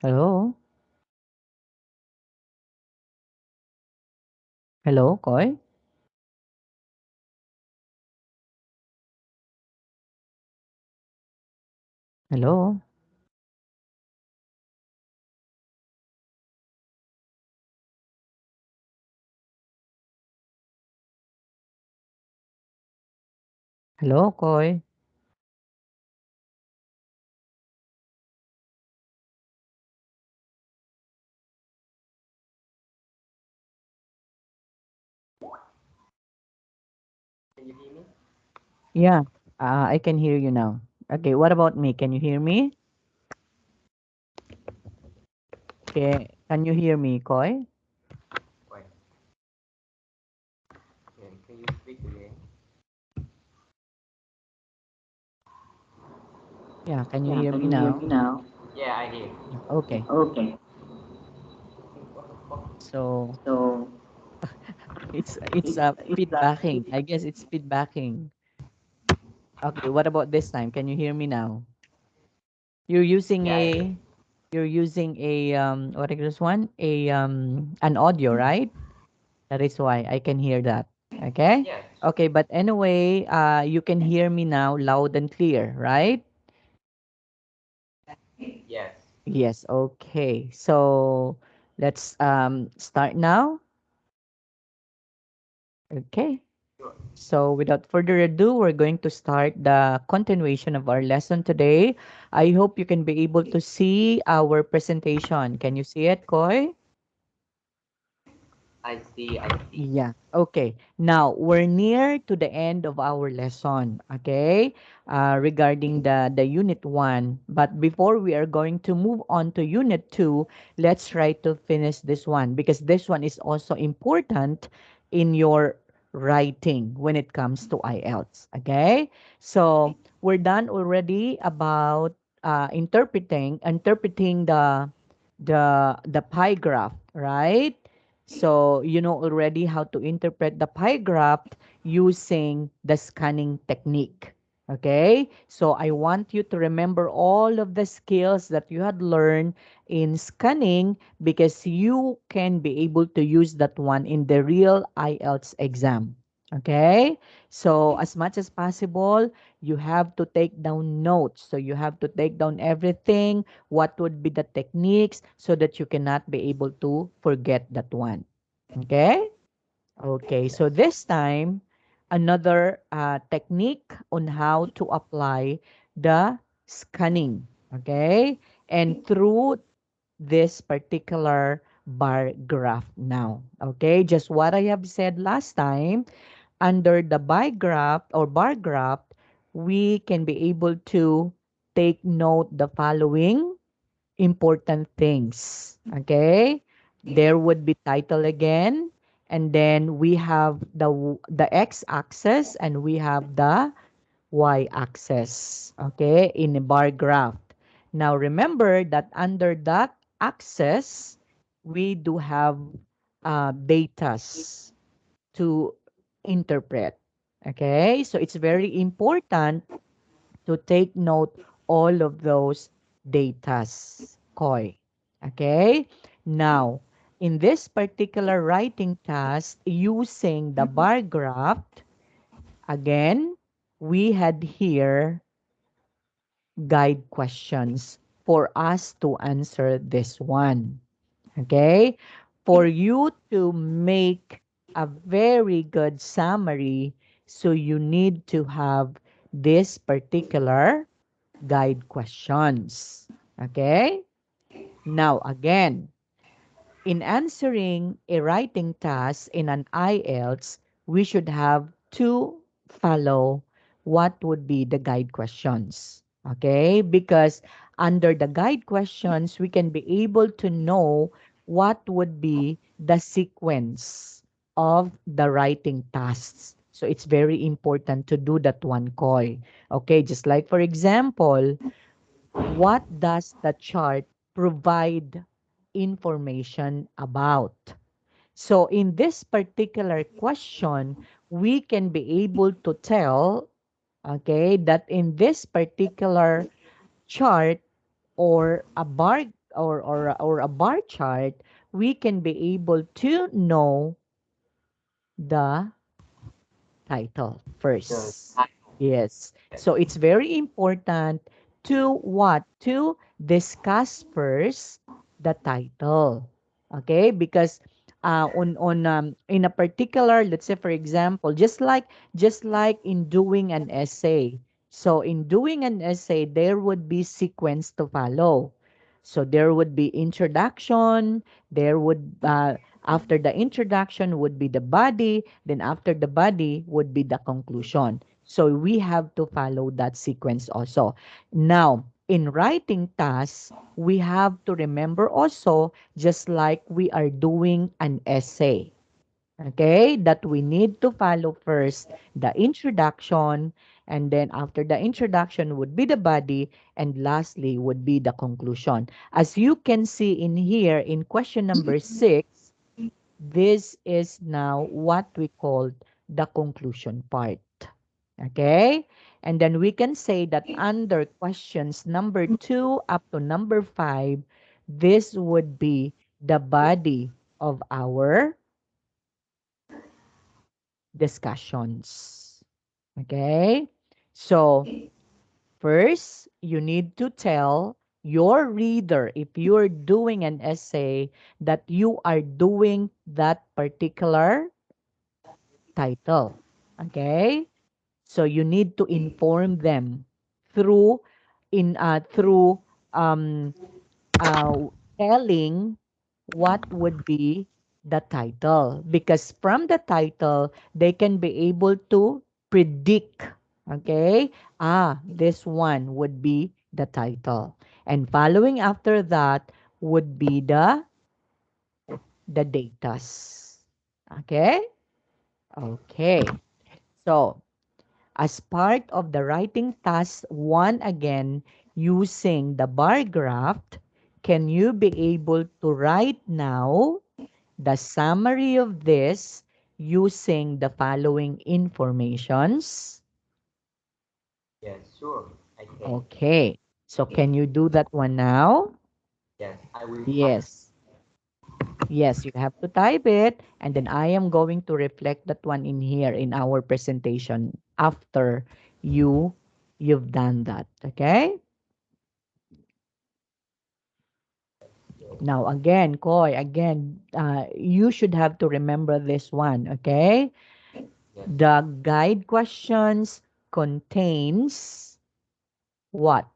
Hello? Hello, Khoi? Hello? Hello, Khoi? Yeah, I can hear you now. Okay, what about me? Can you hear me? Okay, can you hear me, Khoi? Can you speak again? Yeah, can you Yeah, hear can me you hear me now? now? Yeah, I hear. Okay, Okay. so So it's it's feedbacking. I guess it's feedbacking. Okay, what about this time? Can you hear me now? You're using yeah, I hear. a you're using a what is this one? A an audio, right? That is why I can hear that. Okay? Yes. Okay, but anyway, you can hear me now loud and clear, right? Yes. Yes, okay. So let's start now. Okay. Sure. So without further ado, we're going to start the continuation of our lesson today. I hope you can be able to see our presentation. Can you see it, Koi? I see. I see. Yeah. Okay. Now we're near to the end of our lesson. Okay. Regarding the unit one. But before we are going to move on to unit two, let's try to finish this one because this one is also important in your writing when it comes to IELTS. Okay. So we're done already about interpreting the pie graph, right? So you know already how to interpret the pie graph using the scanning technique. Okay? So I want you to remember all of the skills that you had learned in scanning because you can be able to use that one in the real IELTS exam. Okay? So as much as possible, you have to take down notes. So you have to take down everything, what would be the techniques so that you cannot be able to forget that one. Okay? Okay, so this time, another technique on how to apply the scanning. Okay? And through this particular bar graph now. Okay? Just what I have said last time, under the bar graph or bar graph, we can be able to take note the following important things. Okay? There would be title again, and then we have the x-axis and we have the y-axis. Okay? In a bar graph. Now remember that under that axis, we do have datas to interpret. Okay? So it's very important to take note all of those datas, Koi. Okay? Now, in this particular writing task, using the bar graph, again, we had here guide questions for us to answer this one. Okay? For you to make a very good summary, so you need to have this particular guide questions. Okay? Now, again, in answering a writing task in an IELTS, we should have to follow what would be the guide questions. Okay? Because under the guide questions, we can be able to know what would be the sequence of the writing tasks. So it's very important to do that one, Koi. Okay, just like for example, what does the chart provide information about? So in this particular question, we can be able to tell, okay, that in this particular chart or a bar or a bar chart, we can be able to know the title The first. title. Yes. Yes. So it's very important to what? To discuss first the title. Okay? Because on in a particular, let's say for example, just like in doing an essay. So in doing an essay, there would be sequence to follow. So there would be introduction, there would after the introduction would be the body, then after the body would be the conclusion. So we have to follow that sequence also. Now, in writing tasks, we have to remember also, just like we are doing an essay. Okay, that we need to follow first the introduction, and then after the introduction would be the body, and lastly would be the conclusion. As you can see in here in question number 6, this is now what we call the conclusion part. Okay? And then we can say that under questions number 2 up to number 5, this would be the body of our discussions. Okay? So, first, you need to tell your reader, if you're doing an essay, that you are doing that particular title. Okay? So you need to inform them through through um uh telling what would be the title, because from the title they can be able to predict, okay, this one would be the title, and following after that would be the datas. Okay. Okay, so as part of the writing task one again, using the bar graph, can you be able to write now the summary of this using the following informations? Yes, sure. I can. Okay. So can you do that one now? Yes, I will type. Yes. Yes, you have to type it, and then I am going to reflect that one in here in our presentation after you you've done that. Okay? Now again, Koi, again, you should have to remember this one, okay? Yes. The guide questions contains what?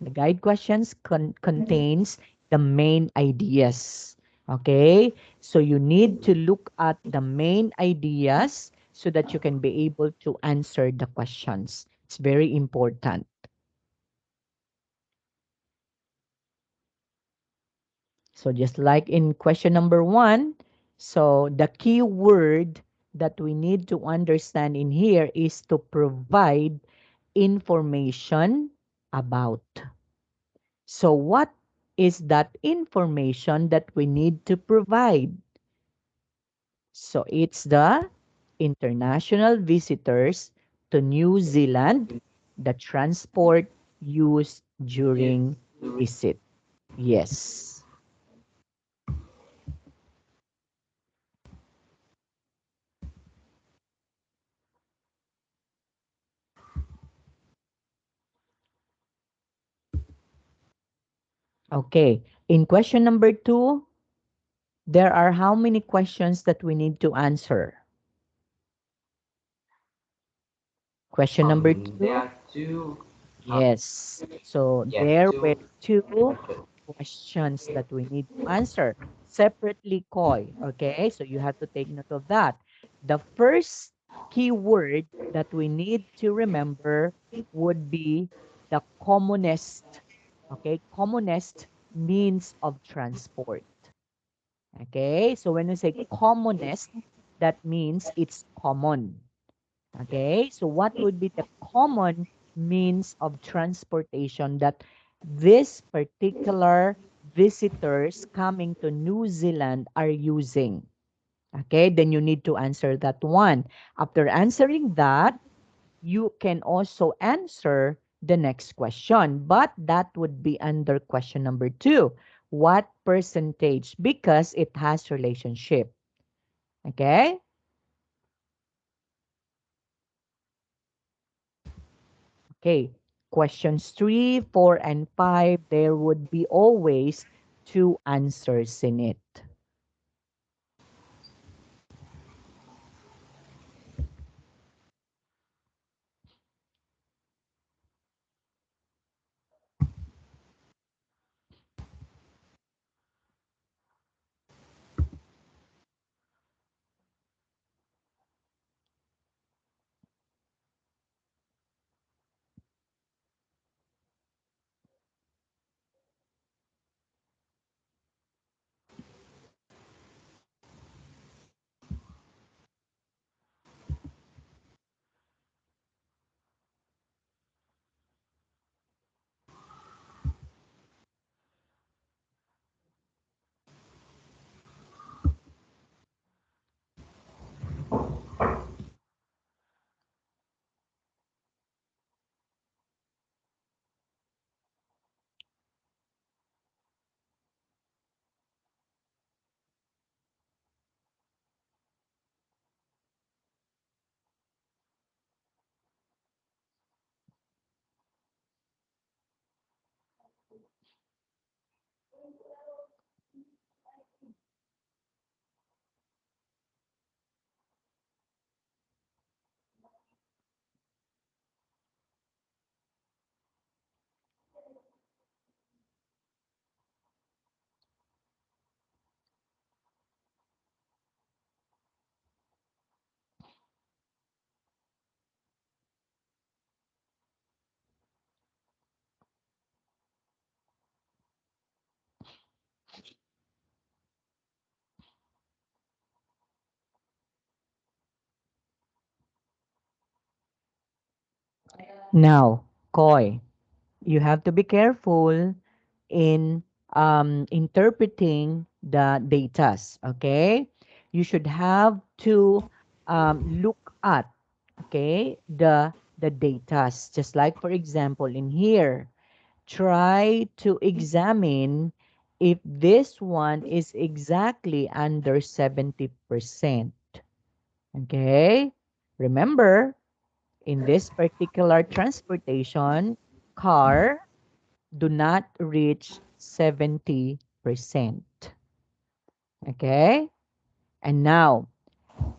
The guide questions contains the main ideas. Okay? So you need to look at the main ideas so that you can be able to answer the questions. It's very important. So just like in question number 1, so the key word that we need to understand in here is to provide information about. So what is that information that we need to provide? So it's the international visitors to New Zealand, the transport used Use during during. visit. Yes. Okay. In question number 2, there are how many questions that we need to answer? Question number There 2. are two. Um. Yes. So Yes, there were two two questions. questions that we need to answer separately, Koi. Okay, so you have to take note of that. The first keyword that we need to remember would be the commonest. Okay, commonest means of transport. Okay, so when we say commonest, that means it's common. Yes. Okay, so what would be the common means of transportation that this particular visitors coming to New Zealand are using? Okay, then you need to answer that one. After answering that, you can also answer the next question. But that would be under question number 2. What percentage? Because it has relationship. Okay? Okay. Questions 3, 4, and 5, there would be always two answers in it. Now, Koi, you have to be careful in interpreting the datas, okay? You should have to look at, okay, the datas. Just like, for example, in here, try to examine if this one is exactly under 70%, okay? Remember, in this particular transportation, car do not reach 70%. Okay? And now,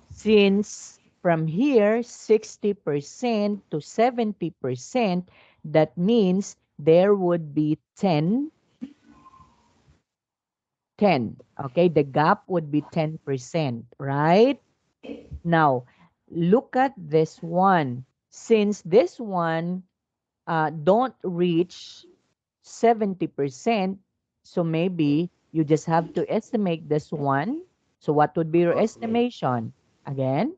since from here 60% to 70%, that means there would be 10, 10. Okay? The gap would be 10%, right? Now, look at this one. Since this one don't reach 70%, so maybe you just have to estimate this one. So what would be your Approximate. estimation? Again,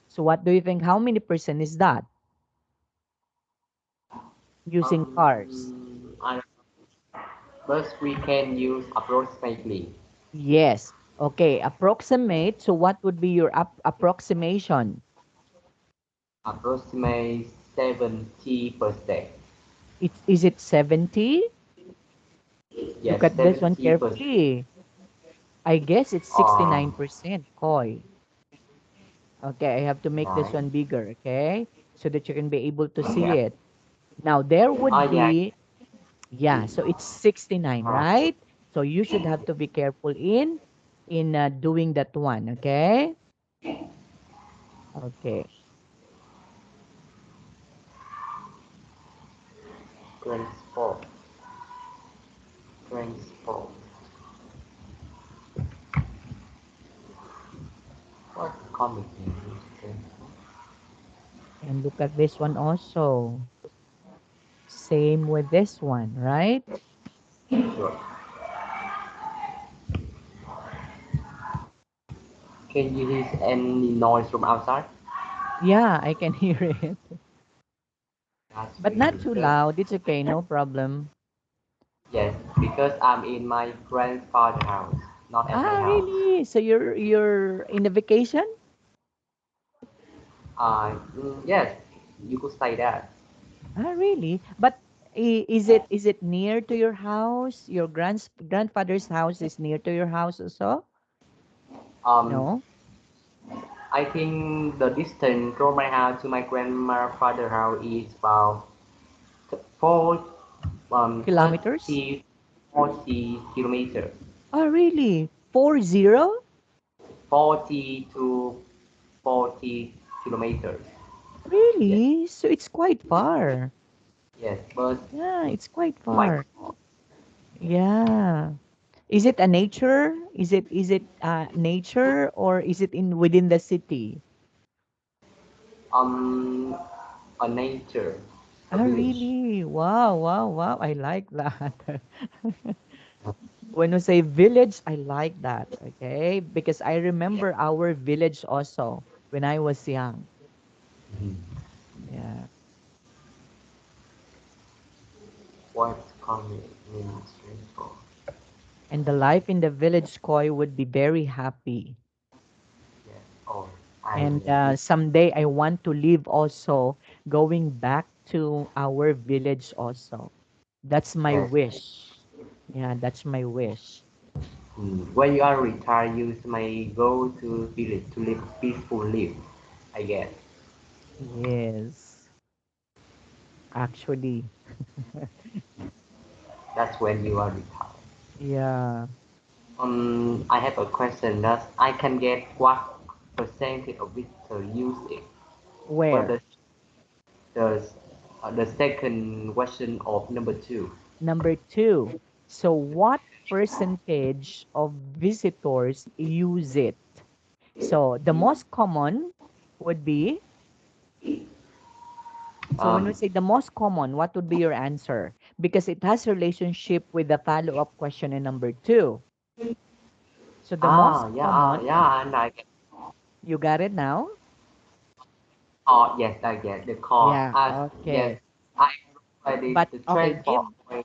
so what do you think? How many percent is that using cars? I first we can use approximately. Yes. Okay, approximate. So what would be your approximation? Approximate 70%. Is it 70? Look Yes, at this one 70%. carefully. I guess it's Uh, 69%, Koi. Okay, I have to make this right. one bigger, okay? So that you can be able to see Yeah. it. Now, there would Yeah. be, yeah, so it's 69, Uh, right? So you should have to be careful in doing that one, okay? Okay. transport. Transport. What's common English? Transport. And look at this one also. Same with this one, right? Sure. Can you hear any noise from outside? Yeah, I can hear it. That's But weird not too because loud. It's okay, no problem. yes, because I'm in my grandfather's house, not at my Ah, house. really? So you're in the vacation? Yes, You could say that. Ah, really? But is it near to your house? Your grandfather's house is near to your house also? Um, No? I think the distance from my house to my grandmother's house is about four, Kilometers? 30, 40 kilometers. Oh, really? 40? 40 to 40 kilometers. Yes, Really? So it's quite far. yes, but Yeah, it's quite my far. Yeah. Is it a nature? Is it nature or is it in within the city? um a nature, a Ah, village. really? Wow, wow, wow. I like that. When you say village, I like that. Okay. Because I Yes. remember our village also when I was young. Mhm. Yeah. What coming means for? And the life in the village, Koi, would be very happy. Yes. Oh, I And agree. someday I want to live also going back to our village also. That's my Yes. wish. Yeah, that's my wish. When you are retired, you may go to village to live peaceful life. I guess Yes, actually. that's when you are retired. Yeah. I have a question that I can get what percentage of visitor use it. But Where? the the second question of number two. Number two. So, what percentage of visitors use it? So, the most common would be, so when we Um, say the most common, what would be your answer? Because it has relationship with the follow-up question in number two. So, the most common, yeah, and I get. you got it now? Oh, yes, I get the cause. Yeah, Yes, okay. I ready But the okay, transport. Way.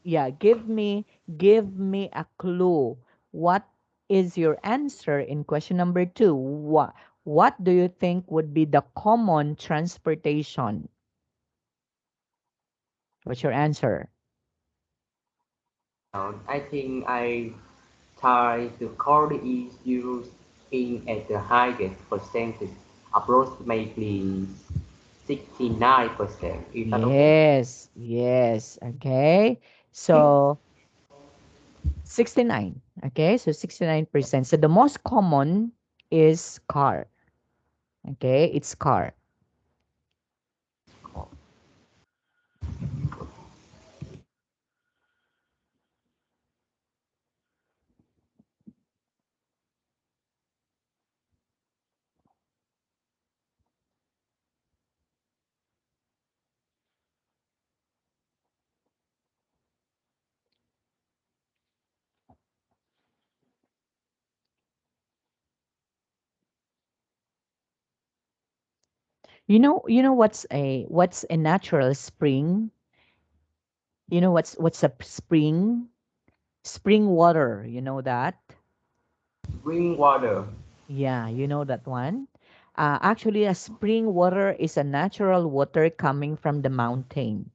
give me a clue. What is your answer in question number two? What do you think would be the common transportation? What's your answer? I think I try the core is used in at the highest percentage, approximately 69%. Is that okay? Yes, yes. Okay. So 69. Okay, so 69%. So the most common is car. Okay, it's car. You know what's a natural spring? You know what's a spring? Spring water, you know that? Drink water. Yeah, you know that one. Actually, a spring water is a natural water coming from the mountain.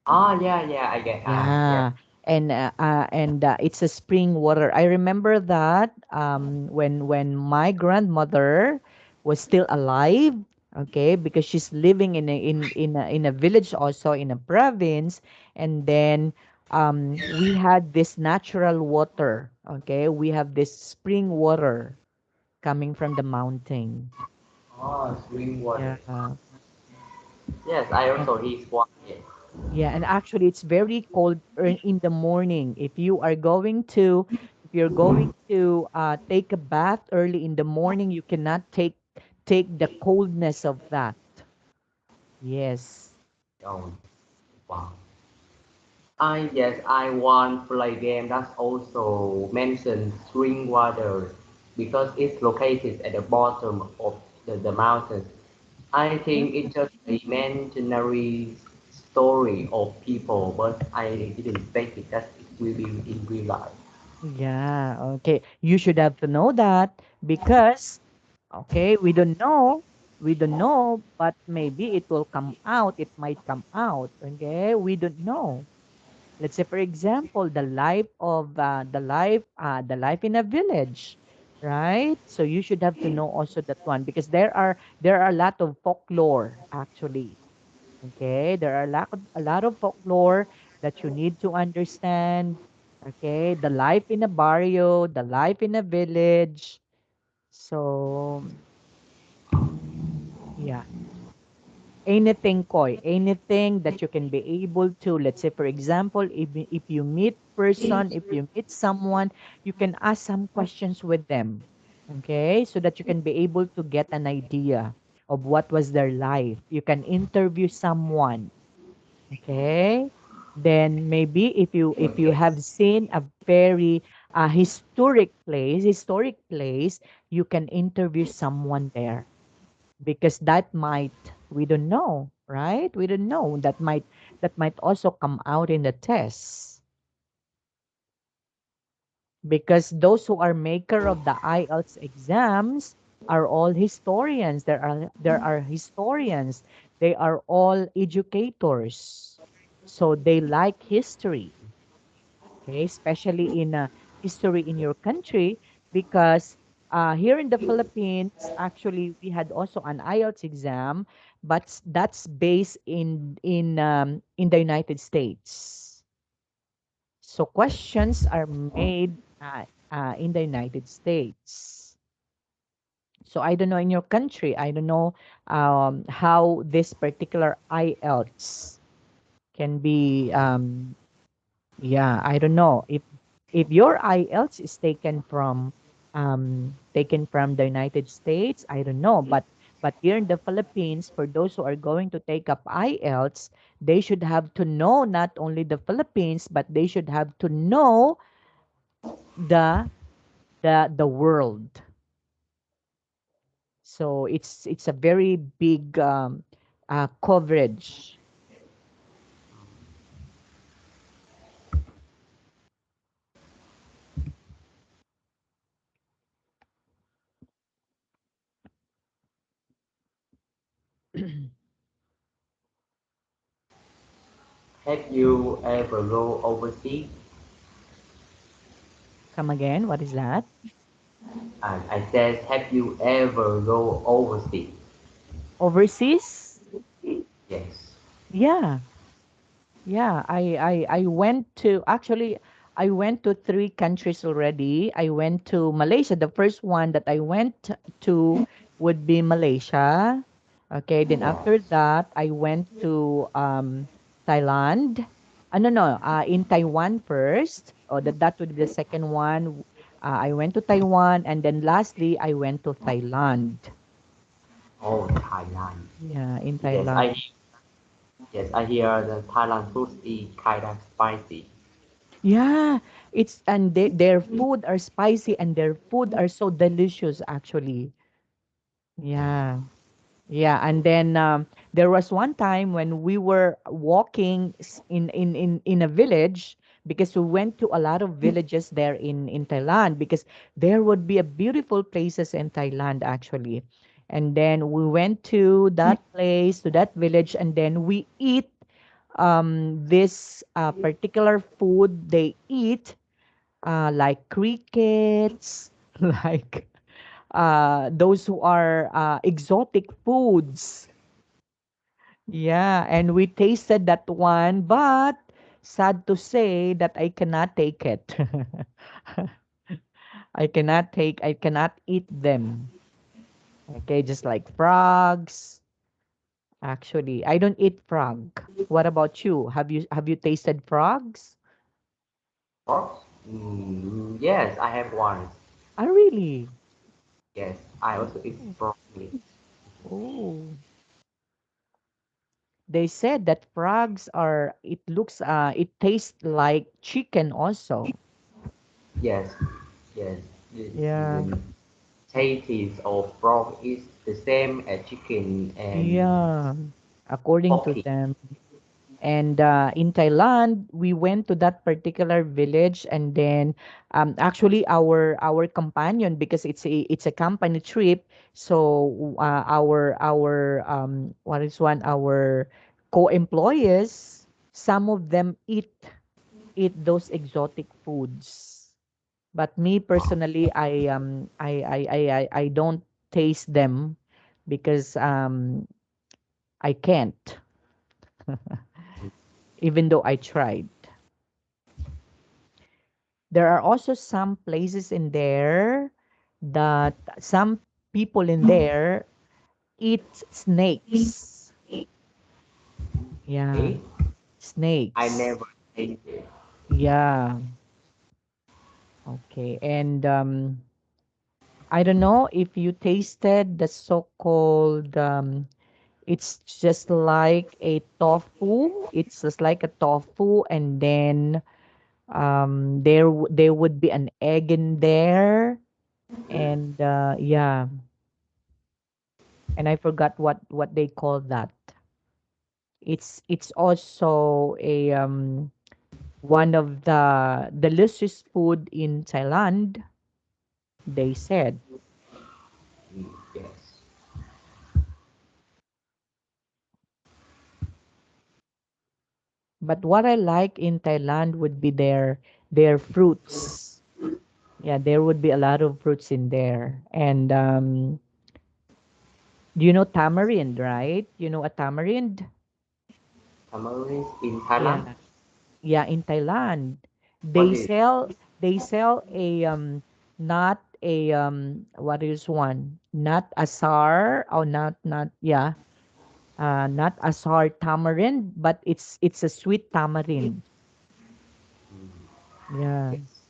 Yeah, yeah, I get. Yes. Yeah, and it's a spring water. I remember that when my grandmother was still alive, okay, because she's living in a village also in a province, and then we had this natural water, okay, we have this spring water coming from the mountain. Oh, spring water. Yeah. Yes, I also eat one. Yes. Yeah, and actually it's very cold in the morning. If you're going to take a bath early in the morning, you cannot take the coldness of that. Yes. Oh, wow. I want play game that's also mentioned spring water because it's located at the bottom of the mountains. I think it's just a imaginary story of people, but I didn't expect it that it will be in real life. Yeah, okay. You should have to know that because okay, we don't know. We don't know, but maybe it will come out. It might come out. Okay, we don't know. Let's say, for example, the life in a village, right? So you should have to know also that one because there are a lot of folklore actually. Okay, there are a lot of folklore that you need to understand. Okay, the life in a barrio, the life in a village. So yeah, anything koi, anything that you can be able to, let's say for example, if you meet person, if you meet someone, you can ask some questions with them, okay, so that you can be able to get an idea of what was their life. You can interview someone, okay, then maybe if you have Yes. seen a very historic place, you can interview someone there because that might, we don't know, right? We don't know, that might also come out in the test because those who are maker of the IELTS exams are all historians. There are historians. They are all educators, so they like history, okay, especially in history in your country, because here in the Philippines, actually, we had also an IELTS exam, but that's based in the United States. So questions are made in the United States. So I don't know in your country. I don't know how this particular IELTS can be. Yeah, I don't know if your IELTS is taken from the United States. I don't know, but here in the Philippines, for those who are going to take up IELTS, they should have to know not only the Philippines, but they should have to know the the world. So it's a very big coverage. Have you ever go overseas? Come again? What is that? And I said, have you ever go overseas? Overseas? Yes. Yeah. Yeah, I went to actually I went to three countries already. I went to Malaysia. The first one that I went to would be Malaysia. Okay, then after Yes. that I went to Thailand. No, no, in Taiwan first. Oh, that would be the second one. I went to Taiwan, and then lastly I went to Thailand. Oh, Thailand. Yeah, in Yes, Thailand. I hear the Thailand food is kind of spicy. Yeah, it's and their food are spicy and their food are so delicious actually. Yeah. Yeah, and then there was one time when we were walking in a village because we went to a lot of villages there in Thailand because there would be a beautiful places in Thailand actually. And then we went to that place, to that village, and then we eat this particular food they eat, like crickets, like those who are exotic foods. Yeah, and we tasted that one, but sad to say that I cannot take it. I cannot eat them. Okay, just like frogs. Actually, I don't eat frog. What about you? Have you tasted frogs? Pork? Yes, I have one. Ah, really? Yes, I also eat Oh, broccoli. oh. They said that frogs are, it tastes like chicken also. Yes, yes. Yeah. The taste of frog is the same as chicken and Yeah. According to porky. them. And in Thailand, we went to that particular village, and then actually our companion, because it's a company trip, so our what is one our co-employees, some of them eat those exotic foods. But me personally, I don't taste them because I can't, even though I tried. There are also some places in there that some people in there eat snakes. Yeah, Okay. I snakes. never tasted. Yeah, okay. And I don't know if you tasted the so-called it's just like a tofu. It's just like a tofu, and then there would be an egg in there, and yeah, and I forgot what they call that. It's also a one of the delicious food in Thailand, they said. Yes. But what I like in Thailand would be their fruits. Yeah, there would be a lot of fruits in there. And do you know tamarind, right? You know a tamarind? Tamarind in Thailand. Yeah. Yeah, in Thailand. What They is sell they sell a not a what is one? Not asar, or not yeah. Not asar tamarind, but it's a sweet tamarind. Yeah. yes.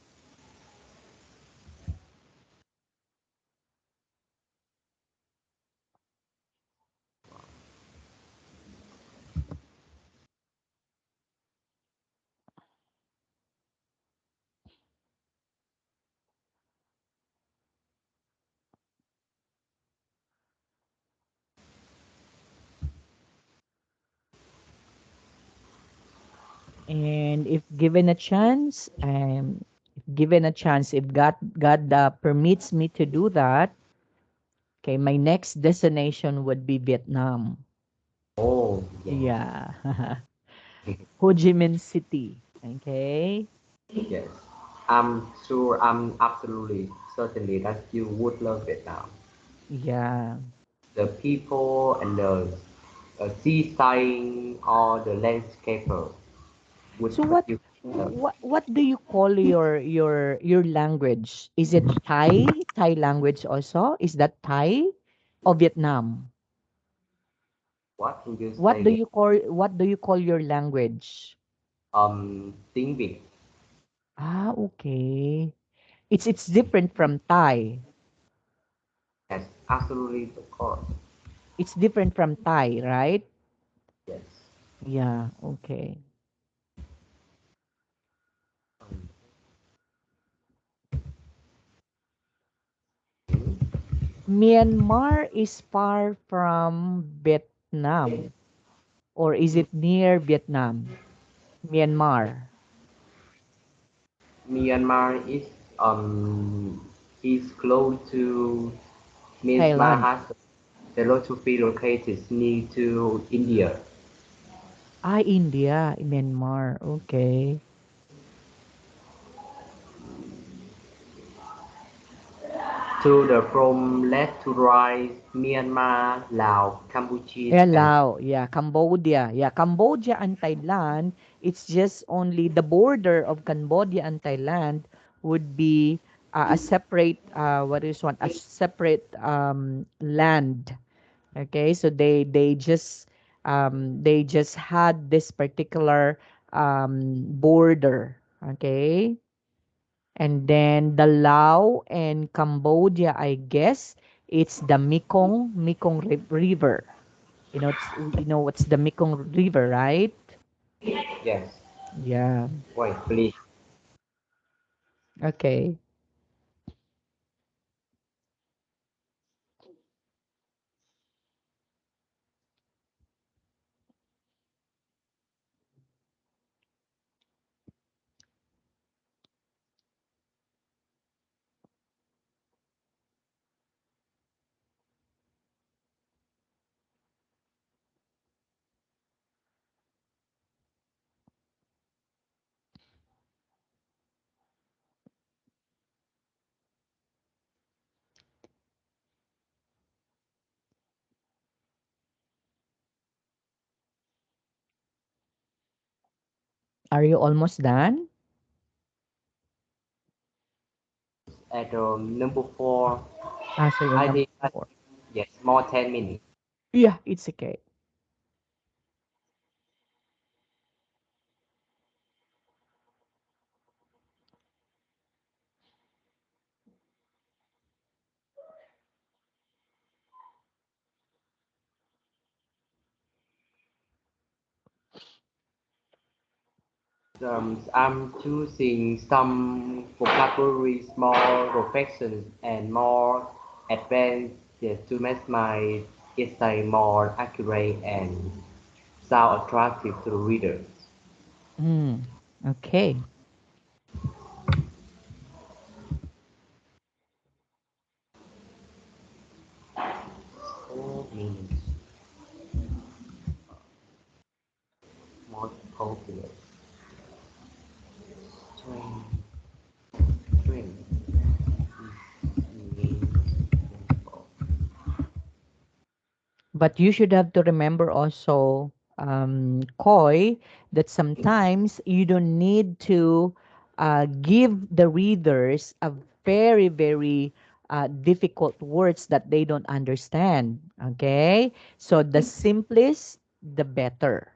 And if given a chance, if given a chance, if God permits me to do that, okay, my next destination would be Vietnam. Oh yes. Yeah. Ho Chi Minh City. Okay. Yes. I'm sure. I'm absolutely certainly that you would love Vietnam. Yeah. The people and the seaside or the landscaper would So put you. what do you call your language? Is it Thai? Thai language also? Is that Thai or Vietnam? What can you What say do again? you call your language? Tiếng Việt. Ah, okay. It's different from Thai. Yes, absolutely, of course. It's different from Thai, right? Yes. Yeah, okay. Myanmar is far from Vietnam, or is it near Vietnam? Myanmar, Myanmar is close to Myanmar Thailand. has philosophy located near to India. Ah, India, Myanmar. Okay. To the from left to right, Myanmar, Laos, Cambodia, Yeah, and Lao. Yeah, Cambodia. Yeah, Cambodia and Thailand. It's just only the border of Cambodia and Thailand would be a separate, what is one? A separate land. Okay, so they just had this particular border. Okay, and then the Lao and Cambodia, I guess it's the River. You know what's the Mekong River, right? yes, Yeah. wait, please. Okay. Are you almost done? At number four, So you're I number think that, 4. yes, more 10 minutes. Yeah, it's okay. I'm choosing some vocabulary, small reflections, and more advanced to make my essay more accurate and sound attractive to the readers. Mm, okay. 4 minutes, more popular. Train, train, But you should have to remember also, Koi, that sometimes you don't need to give the readers a very, very difficult words that they don't understand. Okay? So the simplest, the better.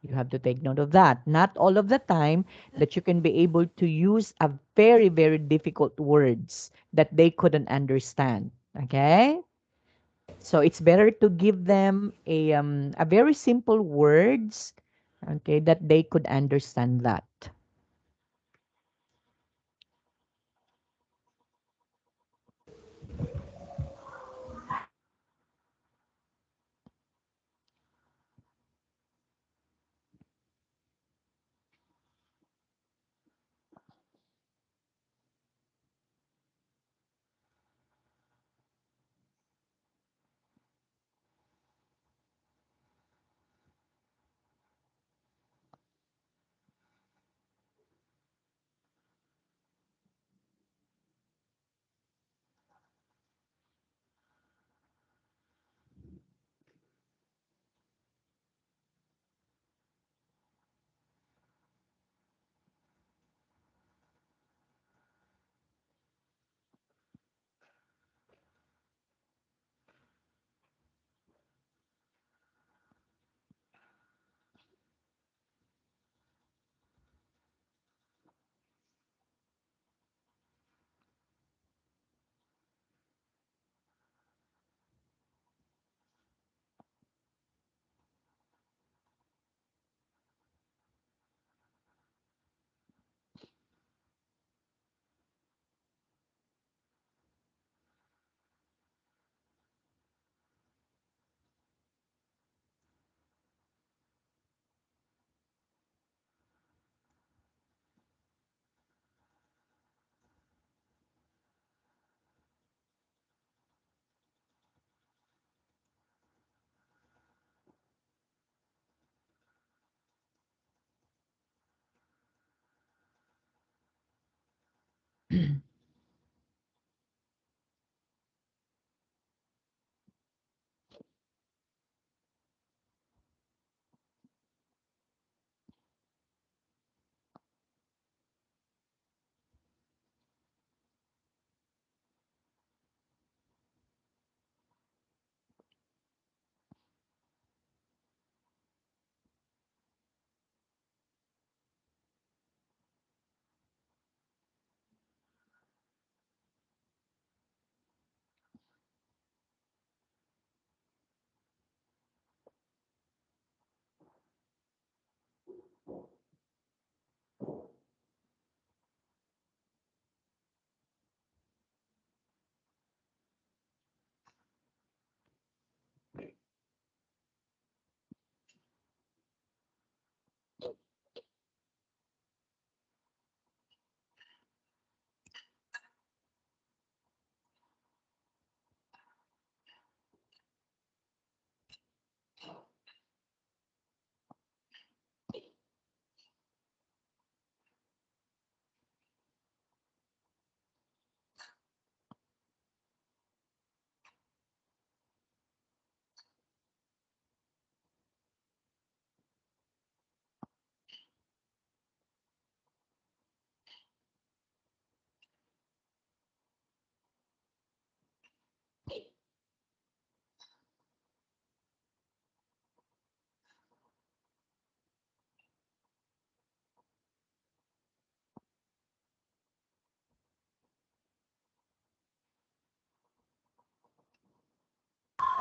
You have to take note of that. Not all of the time that you can be able to use a very, very difficult words that they couldn't understand. Okay? So it's better to give them a very simple words, okay, that they could understand that.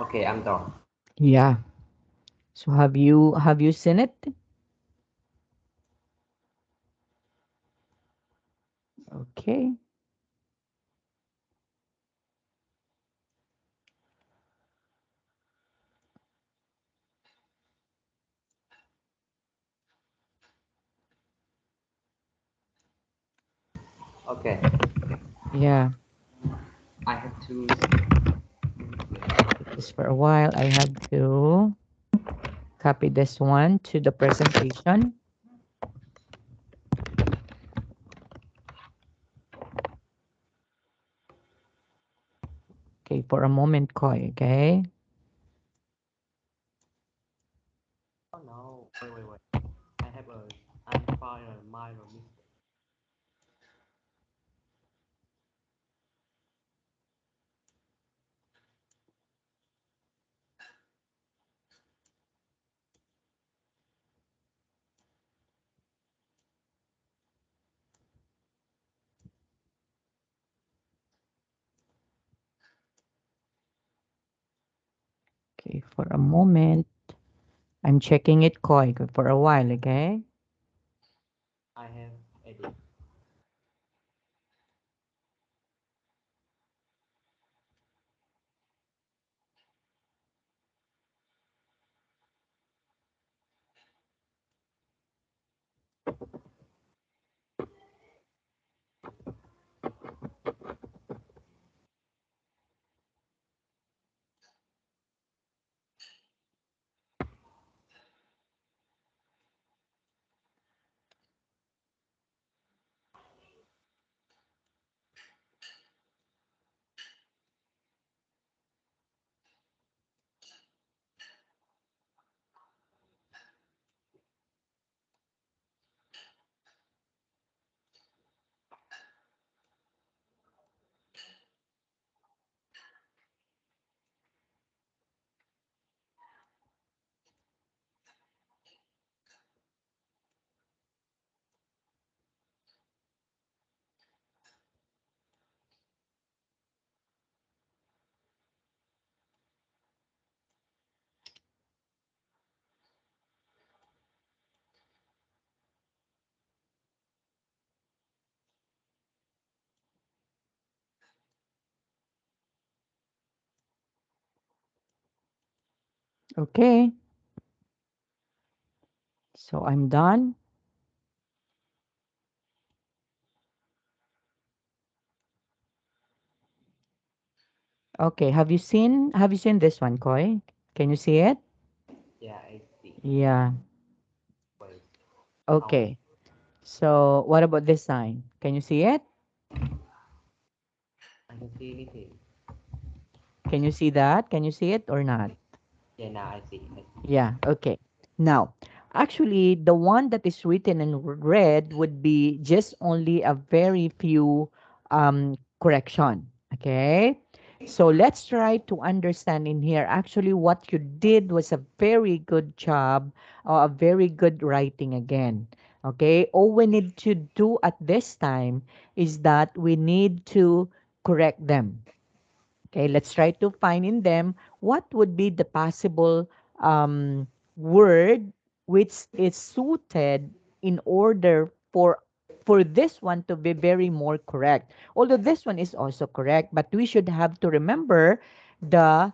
Okay, I'm done. Yeah. So have you seen it? Okay. Okay, Yeah. I have to. Just for a while I have to copy this one to the presentation. Okay, for a moment, Koi, okay? Oh no, wait. I have a. I find a minor mistake. Okay, for a moment. I'm checking it, Koi, for a while, okay? I have edit. Okay, so I'm done. Okay, have you seen this one, Koi? Can you see it? Yeah, I see. Yeah. Wait, how? Okay. So what about this sign? Can you see it? I can see anything. Can you see that? Can you see it or not? Yeah, now I see. I see. Yeah, okay. Now, actually, the one that is written in red would be just only a very few correction. Okay? So let's try to understand in here. Actually, what you did was a very good job, or a very good writing again. Okay? All we need to do at this time is that we need to correct them. Okay, let's try to find in them what would be the possible word which is suited in order for this one to be very more correct. Although this one is also correct, but we should have to remember the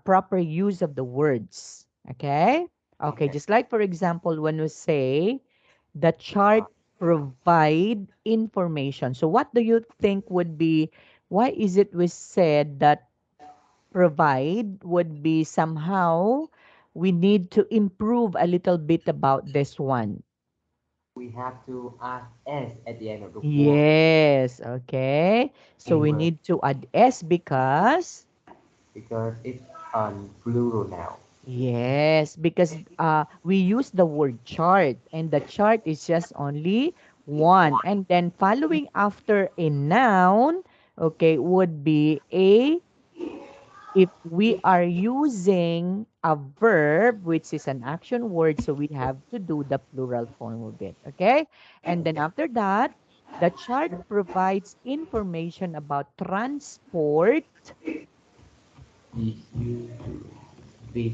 proper use of the words. Okay? Okay, Okay. just like for example, when we say the Uh, chart provide information. So what do you think would be, why is it we said that provide would be somehow we need to improve a little bit about this one? we have to add s at the end of the word Yes, okay. So in we word need to add S because, because it's on plural now. yes, because we use the word chart and the chart is just only one. And then following after a noun, okay, would be a, if we are using a verb, which is an action word, so we have to do the plural form of it. Okay. And then after that, the chart provides information about transport Is you this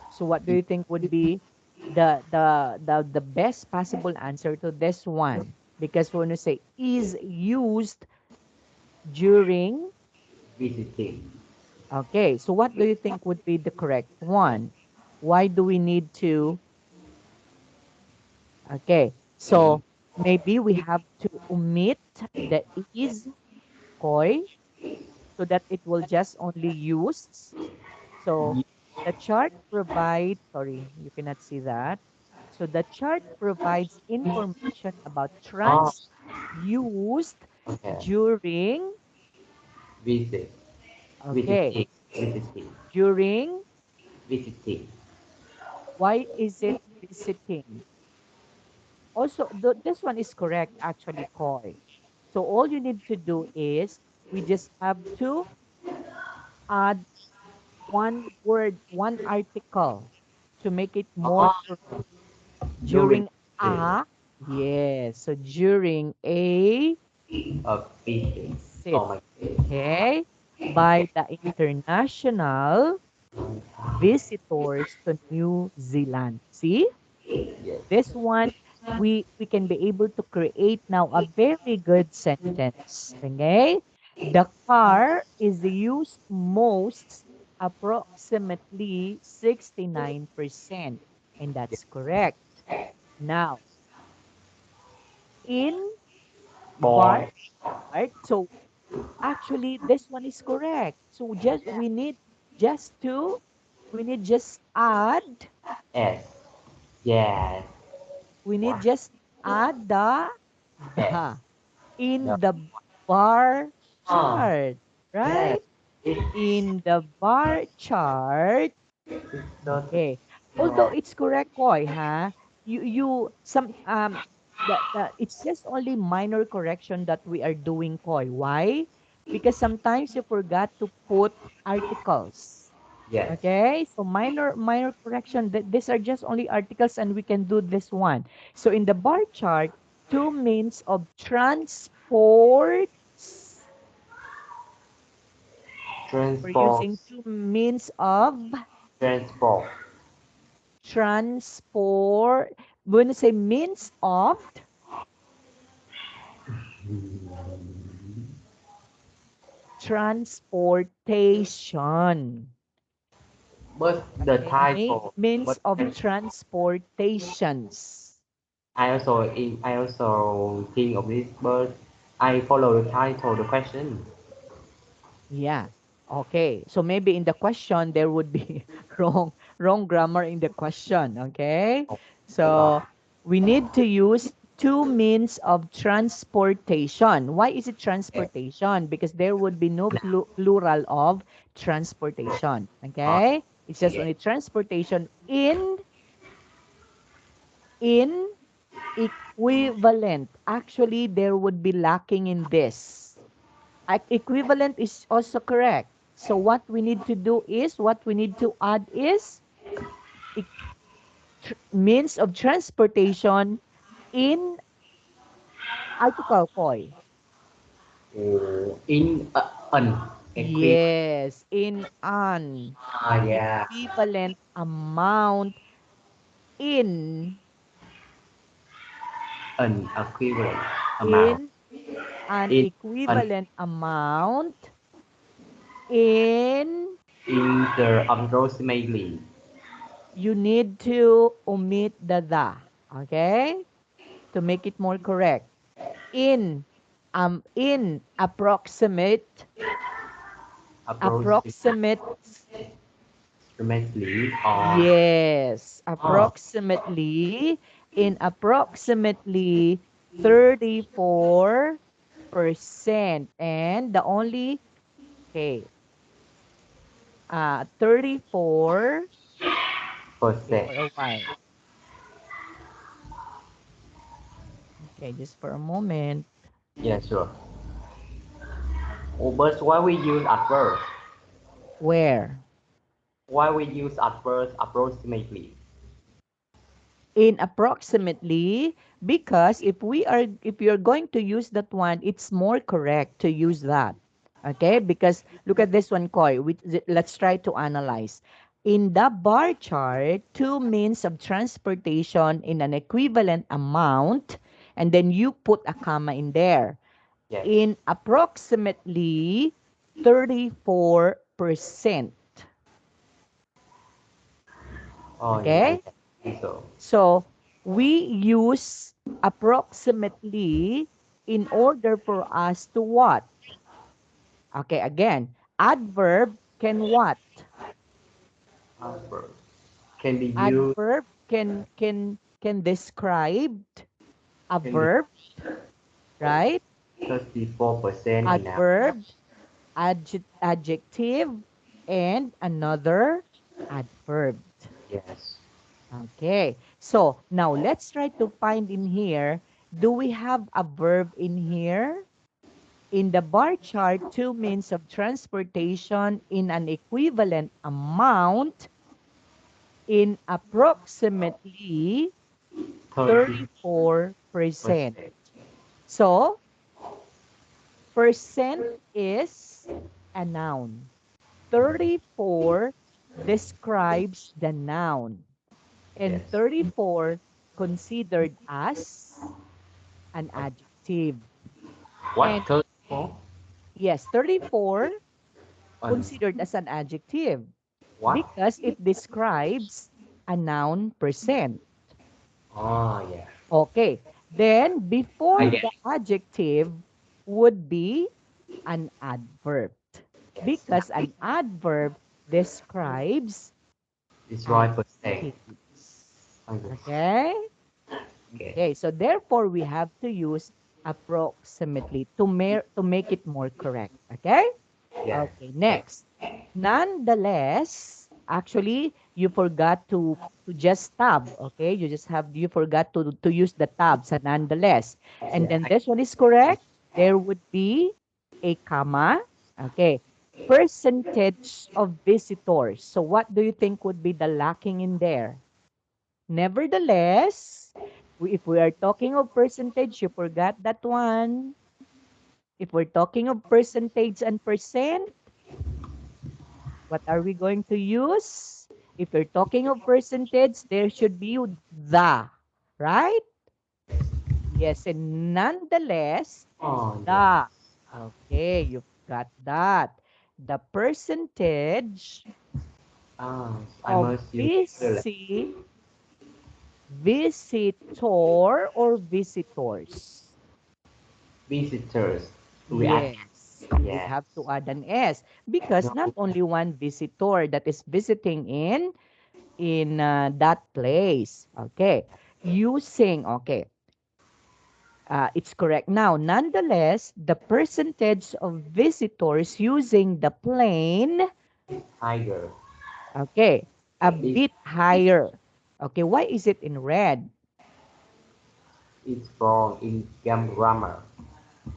So what do you think would be the best possible answer to this one? Because when you say is used during, visiting. okay, so what do you think would be the correct one? Why do we need to, okay, Mm. so maybe we have to omit the is koi so that it will just only use. So the chart provides, sorry, you cannot see that. So the chart provides information about Oh, trans used okay. during, Visit. okay, Visiting. Visiting. during, Visiting. why is it visiting? Also, this one is correct, actually, Koi. So all you need to do is we just have to add one word, one article to make it more Oh, correct. during During visit. a, yes. So during a A visit. visit, Oh my goodness. okay, by the international visitors to New Zealand. See? Yes. This one, we can be able to create now a very good sentence. Okay? The car is used most approximately 69%. And Yes. that's correct. Now, in bar Boy. chart, so actually this one is correct. So just we need just add S. Yes. we need Wow. just add S. the The in the bar oh, chart, yes. right? It's In the bar chart. so Okay. Although yeah. it's correct, Koy, huh? You some the it's just only minor correction that we are doing, Koy. Why? Because sometimes you forgot to put articles. Yes. Okay, so minor correction. That these are just only articles, and we can do this one. So in the bar chart, two means of transport. We're Transport. using two means of Transport. transport. When you say means of transportation. But the Okay, title. means But of transportations. I also think of this, but I follow the title, the question. Yeah. Okay. So maybe in the question there would be wrong grammar in the question. Okay. Oh, So uh, we need to use two means of transportation. Why is it yes. transportation? Because there would be no plural of transportation. Okay. It's just Yes. only transportation in equivalent. Actually, there would be lacking in this. Equivalent is also correct. So what we need to do is, what we need to add is e- means of transportation in article koi. Oh, in an equivalent. Yes, in an Ah, yeah. equivalent amount in An equivalent amount. in an In an equivalent amount in, inter approximately. you need to omit the, okay, to make it more correct. In approximate Approximately. approximate Or yes, oh, approximately, in approximately 34%. And the only, okay, 34, okay, percent. for a while, okay, just for a moment. Yeah, sure. Oh, but why we use adverb? Where? Why we use adverb approximately? In approximately, because if you're going to use that one, it's more correct to use that. Okay, because look at this one, Koi. Let's try to analyze. In the bar chart, two means of transportation in an equivalent amount, and then you put a comma in there. Yes. In approximately 34%. Oh yeah, Okay? I think so. So we use approximately in order for us to what? Okay, again, adverb can what? Adverb can be used. Adverb can describe a Can be verb, right? 34% in our. Adverb, adjective, and another adverb. Yes. Okay. So now let's try to find in here. Do we have a verb in here? In the bar chart, two means of transportation in an equivalent amount in approximately 30%. 34%. So, percent is a noun. 34 describes the noun. And Yes. 34 considered as an adjective. What And 34? yes, 34 On considered as an adjective what? because it describes a noun percent. Oh yeah. Okay. Then I before get the it. adjective would be an adverb Yes. because an adverb describes It's right percent. adjectives. Okay. Okay? Okay. Okay, so therefore we have to use approximately to make it more correct. Okay? Yeah. Okay, Okay. next. Nonetheless, actually, you forgot to just tab, okay? You forgot to use the tab sa nonetheless. And Yeah. then this one is correct. There would be a comma, okay? Percentage of visitors. So what do you think would be the lacking in there? Nevertheless, if we are talking of percentage, you forgot that one. If we're talking of percentage and percent, what are we going to use? If you're talking of percentage, there should be the, right? Yes, and nonetheless, Oh yeah. the. Okay, you've got that. The percentage Ah, I of must use the like visitor or visitors. visitors. We add. Yes, we Yeah. have to add an S because No. not only one visitor that is visiting in that place. Okay. Using, okay, it's correct. Now, nonetheless, the percentage of visitors using the plane, Tiger. okay, a This bit higher. Okay, why is it in red? is from in grammar.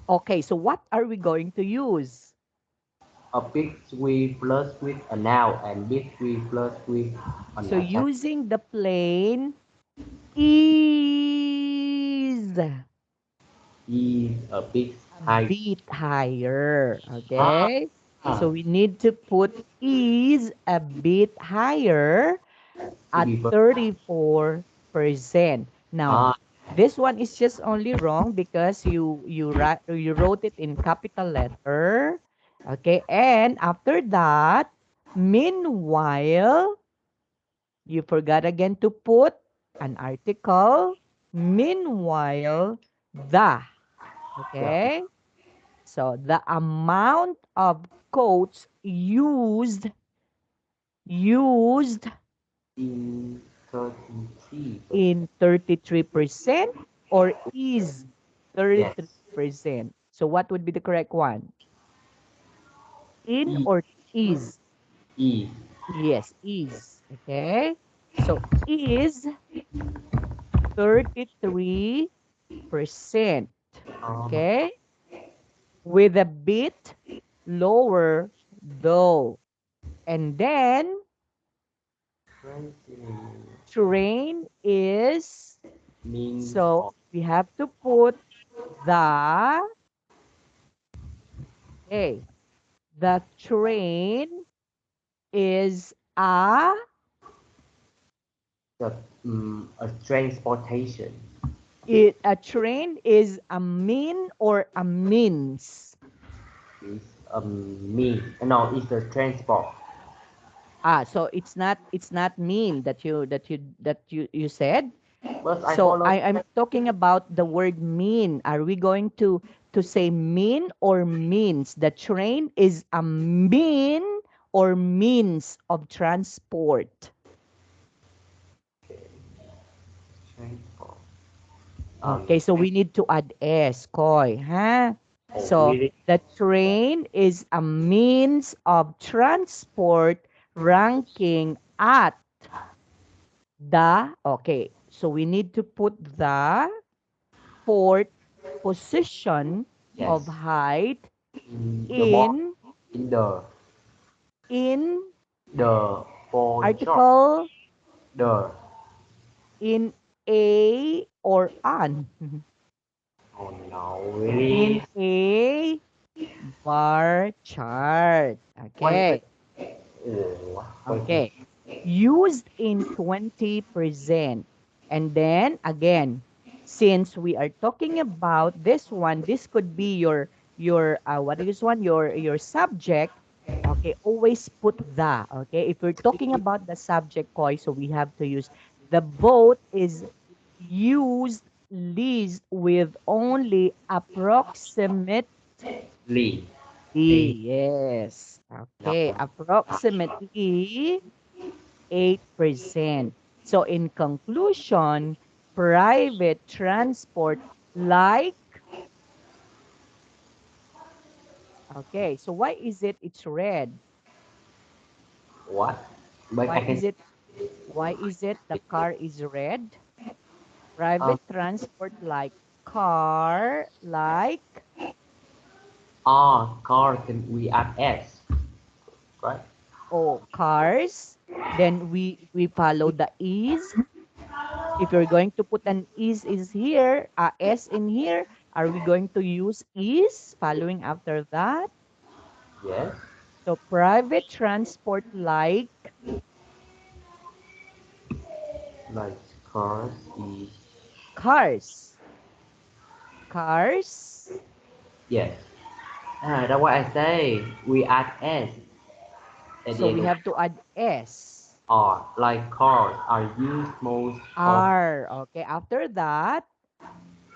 Okay, so what are we going to use? A big sweep plus with a noun and big sweep plus with an So adjective using the plane is is a big a high. bit higher. Ah, Okay? So ah, we need to put is a bit higher to at be 34%. Now, ah, this one is just only wrong because you wrote it in capital letter. Okay? And after that, meanwhile, you forgot again to put an article. Meanwhile, the. yeah, Okay? So the amount of coats used in 33%. in 33% or is Yes, 33%. So what would be the correct one? In E or is? E. Yes, is. Okay? So is 33%. Um, Okay? With a bit lower though. And then train is, means so of we have to put the, okay. The train is a The a transportation a train is a mean or a means. is me. No, it's the transport. So it's not mean that you said. But I So follow I'm talking about the word mean. Are we going to say mean or means? The train is a mean or means of transport. transport. Okay, so we need to add S, Koi, huh? Oh, So really? the train is a means of transport ranking at okay, so we need to put the fourth position Yes. of height The ball in in in the for job. article The in a or an oh no, in really? a bar chart. Wait. Okay. Oh, wait. Okay. Used in 20%. And then again, since we are talking about this one, this could be your what is one? Your subject. Okay, always put the. Okay. If we're talking about the subject, Koi, so we have to use the boat is used least with only approximately. Lee. Lee. Yes. No. Okay. Approximately 8%. So in conclusion, private transport like, okay, so why is it's red? What? But Why I can is it the car is red? um Private transport like car like R car can we add S, right? cars. Then we follow the is. If you're going to put an is here, a s in here, are we going to use is following after that? Yes. So private transport like Like cars is cars. Cars. yes. That's what I say. We add S at So the end we of have to add s. R. Like cars are used most of R. Okay. After that,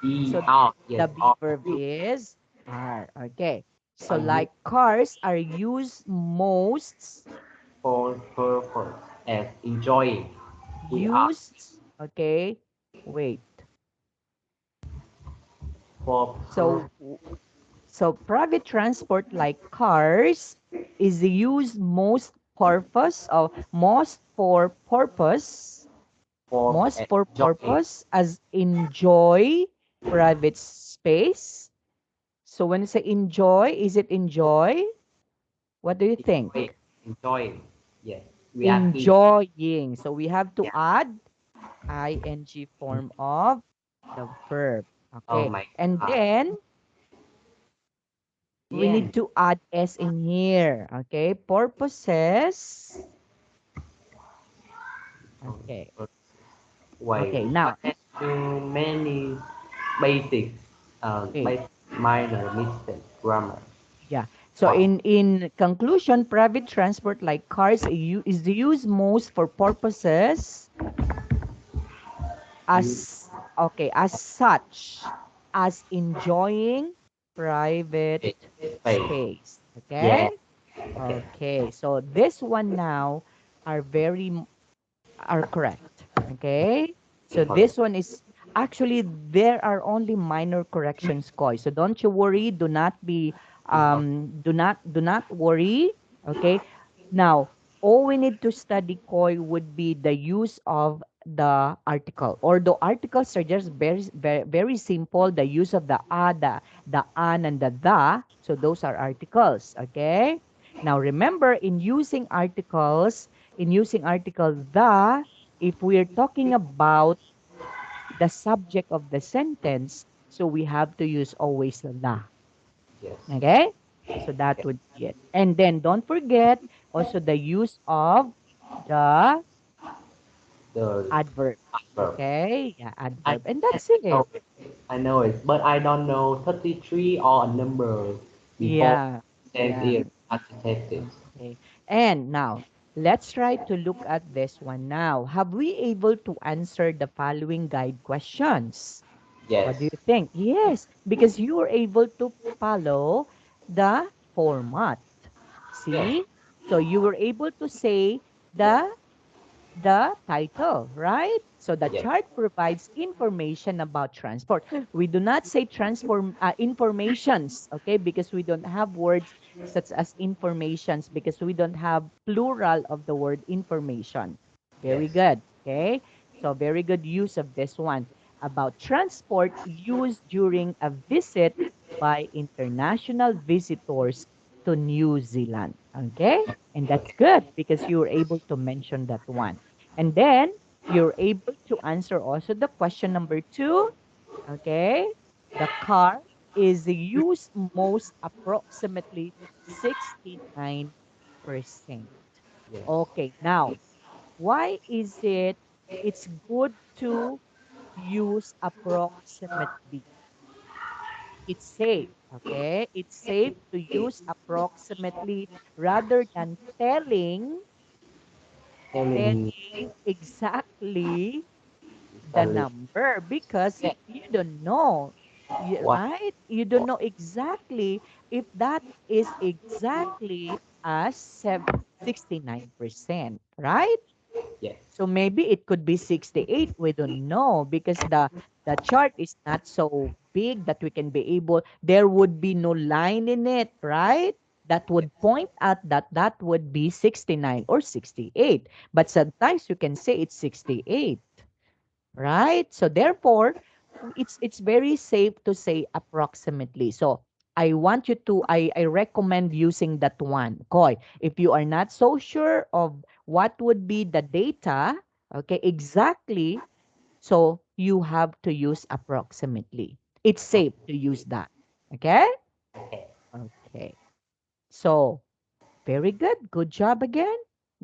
E so R. Yes, the B R verb is are. Okay. So are used like cars are used most for purpose as enjoying. We are used. Okay. Wait. for So so private transport like cars is used most for enjoying. purpose as enjoy private space. So when you say enjoy, is it enjoy? What do you think? Enjoying. Enjoying. Yes. We add E. Enjoying. So we have to Yeah. add ing form of the verb. Oh Okay. my And God. then we Yeah. need to add s in here. Okay. Purposes. Okay. Wait, Okay. but Now, there's too many basic, wait. basic minor mistakes, grammar. Yeah. So What? in conclusion, private transport like cars is used most for purposes You as such as enjoying private space. space. Yeah. Okay? Okay. Okay. So this one now are are correct. Okay? So Correct. this one is actually there are only minor corrections, Koi. So don't you worry. Okay. Do not worry. Okay? Now, all we need to study, Koi, would be the use of the article. Or the articles are just very simple. The use of the an and the. So those are articles. Okay? Now remember in using article the, if we're talking about the subject of the sentence, so we have to use always the. Yes. Okay? So that would be it. And then don't forget also the use of the The adverb. adverb. Okay? Yeah, I adverb. And I that's know it. it. I know it, but I don't know 33 or a number before Yeah. says Yeah. it adjective. Okay. And now, let's try to look at this one now. Have we able to answer the following guide questions? What do Yes, you think? Yes, because you were able to follow the format. yes, See? So you were able to say the title, right? So the yes, chart provides information about transport. We do not say transform informations, okay? Because we don't have words such as informations because we don't have plural of the word information. Very yes. good, okay? So very good use of this one about transport used during a visit by international visitors to New Zealand, okay? And that's Okay, good because you were able to mention that one. And then you're able to answer also the question number two. Okay. The car is used most approximately 69%. yes. Okay. Now, why is it's good to use approximately? It's safe. Okay. It's safe to use approximately rather than Telling telling exactly the the number because you don't know, what? right? You don't know exactly if that is exactly as 69%, right? Yes, So maybe it could be 68. We don't know because the chart is not so big that we can be able, there would be no line in it, right? That would point at that would be 69 or 68. But sometimes you can say it's 68. Right? So therefore, it's very safe to say approximately. So I want you to I recommend using that one. Koi, if you are not so sure of what would be the data, okay, exactly, so you have to use approximately. It's safe to use that. Okay? okay, Okay. So very good. Good job again.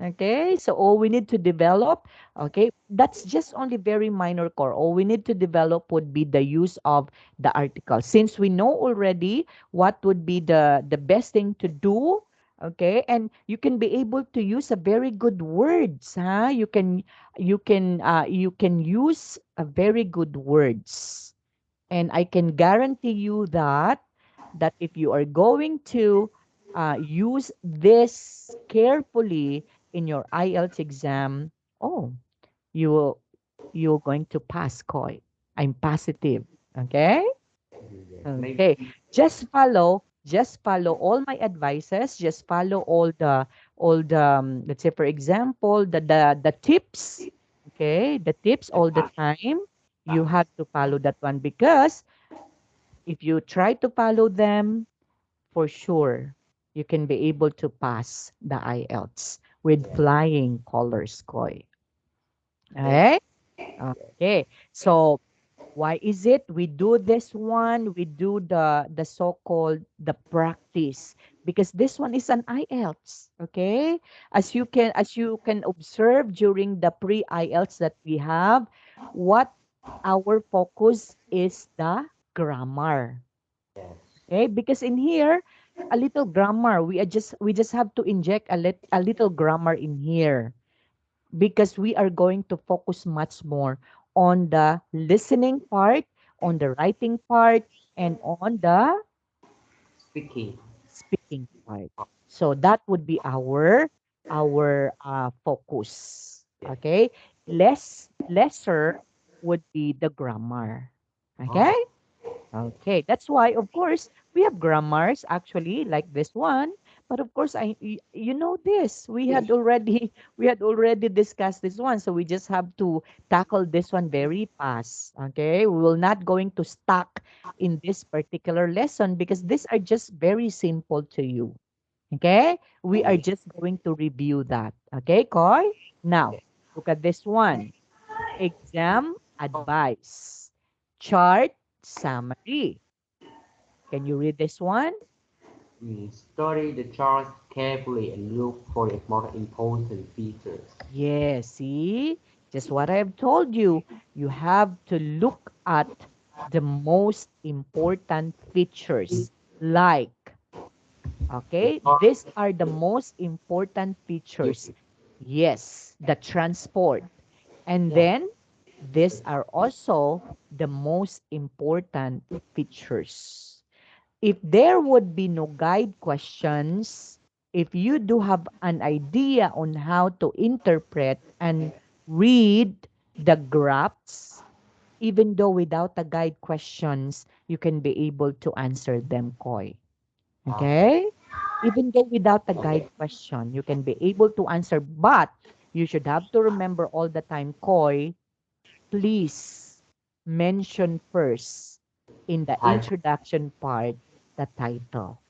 Okay. So all we need to develop, okay, that's just only very minor core. All we need to develop would be the use of the article. Since we know already what would be the best thing to do, okay, and you can be able to use a very good words, huh? You can use a very good words. And I can guarantee you that if you are going to use this carefully in your IELTS exam, oh, you will you're going to pass, Koi. I'm positive. Okay? yes. Okay. Maybe Just follow all my advices. Just follow all the let's say for example the tips. Okay, the tips all the time. You have to follow that one because if you try to follow them, for sure, you can be able to pass the IELTS with yes, flying colors, Koi. thank Okay? you. Okay. So why is it we do this one? We do the so-called the practice because this one is an IELTS. Okay? As you can observe during the pre-IELTS that we have, what our focus is the grammar. Yes, Okay, because in here, a little grammar. We just have to inject a little grammar in here because we are going to focus much more on the listening part, on the writing part, and on the speaking. speaking part. So that would be our focus. Yes. Okay, lesser would be the grammar. Okay. Oh, Okay, that's why, of course, we have grammars actually like this one. But of course, you know this. We yes. had already we had already discussed this one, so we just have to tackle this one very fast. Okay, we will not going to stuck in this particular lesson because these are just very simple to you. Okay, we are Yes. just going to review that. Okay, Koy. Now Yes. look at this one. Exam Oh, advice. Chart summary. Can you read this one? Study the charts carefully and look for the more important features. Yes, see, just what I've told you. You have to look at the most important features. Like, The okay, chart these are the most important you features. Yes, the transport. And yeah, then these the are also the most important features. If there would be no guide questions, if you do have an idea on how to interpret and read the graphs, even though without the guide questions, you can be able to answer them, Koi. okay. Okay? Even though without the guide question, you can be able to answer, but you should have to remember all the time, Koi, please mention first in the Type introduction part the title.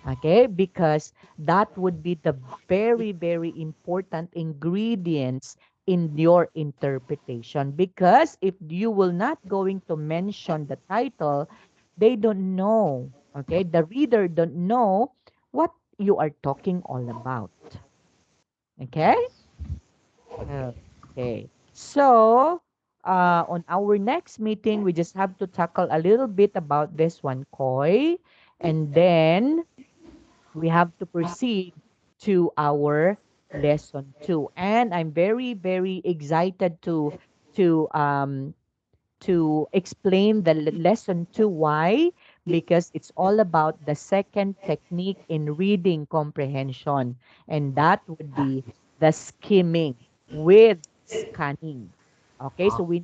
Okay? Because that would be the very, very important ingredients in your interpretation. Because if you will not going to mention the title, they don't know. Okay? The reader don't know what you are talking all about. Okay? yes. Okay. Okay. So, on our next meeting, we just have to tackle a little bit about this one, Koi. And then we have to proceed to our lesson two. And I'm very, very excited to to explain the lesson two. Why? Because it's all about the second technique in reading comprehension, and that would be the skimming with scanning. Okay, so Uh, we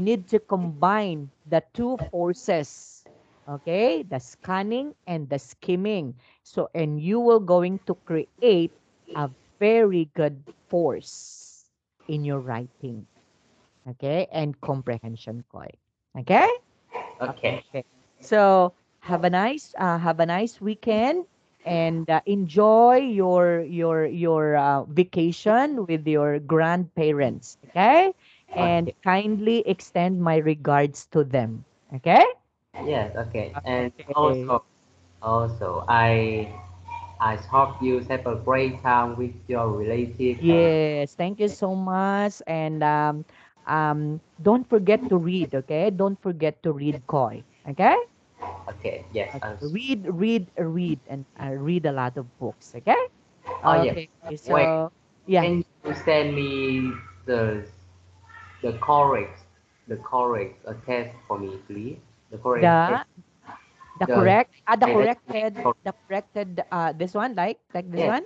need to combine the two forces. Okay, the scanning and the skimming. So, and you will going to create a very good force in your writing. Okay, and comprehension, Koi. Okay? okay. Okay. So have a nice weekend and enjoy your vacation with your grandparents. Okay? And Okay. kindly extend my regards to them. Okay? Yes, okay. And Okay. also I hope you have a great time with your relatives and Yes, thank you so much. And don't forget to read, okay? Don't forget to read Koi. Okay? okay, yes. Read, and read a lot of books. Okay. Oh yes. Okay. Wait, So yeah, can you send me the the correct test for me, please? The correct test. the The the I corrected this one, like this yes, one.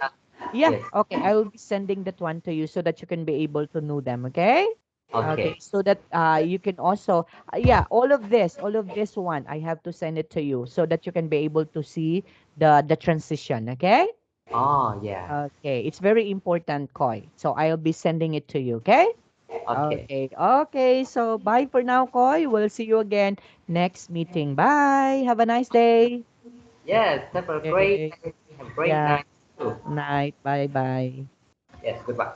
Yeah. yes. Okay. I will be sending that one to you so that you can be able to know them. Okay. Okay. Okay, So that you can also yeah, all of this one, I have to send it to you so that you can be able to see the transition. Okay. oh yeah. Okay, it's very important, Koi. So I'll be sending it to you, okay? Okay. Okay, okay. So bye for now, Koi. We'll see you again next meeting. Bye. Have a nice day. Yes, have a great Okay. day. Have a great Yeah, night too. night. Bye bye. Yes, goodbye.